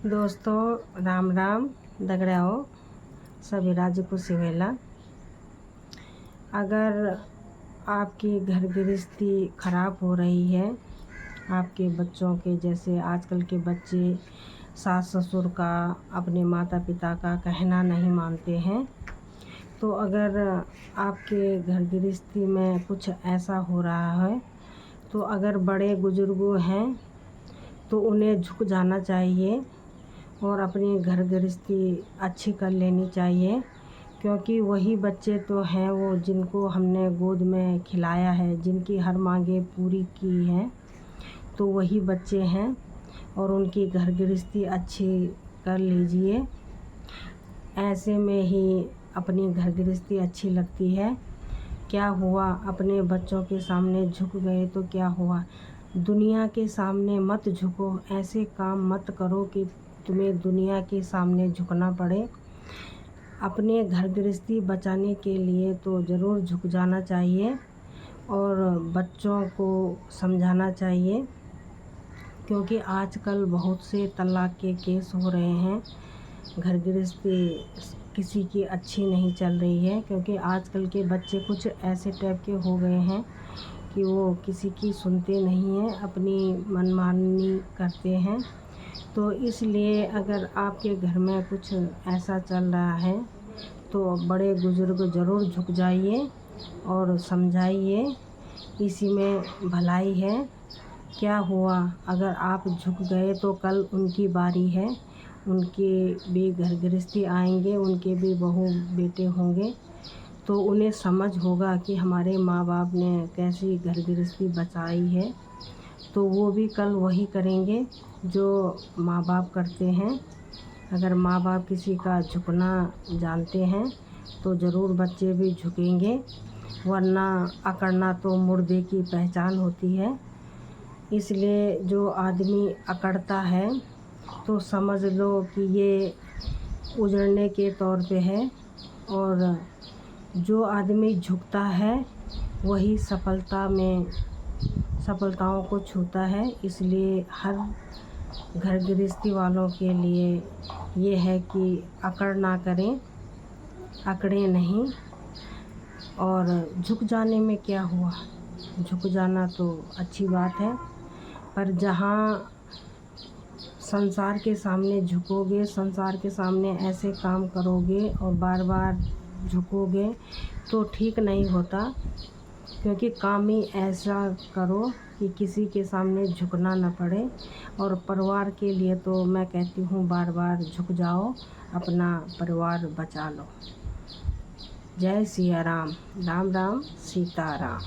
दोस्तों राम राम दगड़ाओ सभी राज्य को सिवेला। अगर आपकी घर गृहस्थी ख़राब हो रही है, आपके बच्चों के जैसे आजकल के बच्चे सास ससुर का, अपने माता पिता का कहना नहीं मानते हैं, तो अगर आपके घर गृहस्थी में कुछ ऐसा हो रहा है तो अगर बड़े बुजुर्ग हैं तो उन्हें झुक जाना चाहिए और अपनी घर गृहस्थी अच्छी कर लेनी चाहिए, क्योंकि वही बच्चे तो हैं वो जिनको हमने गोद में खिलाया है, जिनकी हर मांगें पूरी की हैं, तो वही बच्चे हैं और उनकी घर गृहस्थी अच्छी कर लीजिए। ऐसे में ही अपनी घर गृहस्थी अच्छी लगती है। क्या हुआ, अपने बच्चों के सामने झुक गए तो क्या हुआ, दुनिया के सामने मत झुको, ऐसे काम मत करो कि तुम्हें दुनिया के सामने झुकना पड़े। अपने घर गृहस्थी बचाने के लिए तो ज़रूर झुक जाना चाहिए और बच्चों को समझाना चाहिए, क्योंकि आजकल बहुत से तलाक के केस हो रहे हैं। घर गृहस्थी किसी की अच्छी नहीं चल रही है, क्योंकि आजकल के बच्चे कुछ ऐसे टाइप के हो गए हैं कि वो किसी की सुनते नहीं हैं, अपनी मनमानी करते हैं। तो इसलिए अगर आपके घर में कुछ ऐसा चल रहा है तो बड़े बुज़ुर्ग ज़रूर झुक जाइए और समझाइए, इसी में भलाई है। क्या हुआ, अगर आप झुक गए तो कल उनकी बारी है, उनके भी घर गृहस्थी आएंगे, उनके भी बहू बेटे होंगे, तो उन्हें समझ होगा कि हमारे माँ बाप ने कैसी घर गृहस्थी बचाई है, तो वो भी कल वही करेंगे जो माँ बाप करते हैं। अगर माँ बाप किसी का झुकना जानते हैं तो ज़रूर बच्चे भी झुकेंगे, वरना अकड़ना तो मुर्दे की पहचान होती है। इसलिए जो आदमी अकड़ता है तो समझ लो कि ये उजड़ने के तौर पे है, और जो आदमी झुकता है वही सफलताओं को छूता है। इसलिए हर घर गृहस्थी वालों के लिए ये है कि अकड़ ना करें, अकड़े नहीं। और झुक जाने में क्या हुआ, झुक जाना तो अच्छी बात है, पर जहाँ संसार के सामने झुकोगे, संसार के सामने ऐसे काम करोगे और बार बार झुकोगे तो ठीक नहीं होता। क्योंकि काम ही ऐसा करो कि किसी के सामने झुकना न पड़े। और परिवार के लिए तो मैं कहती हूँ बार बार झुक जाओ, अपना परिवार बचा लो। जय सिया राम, राम राम सीता राम।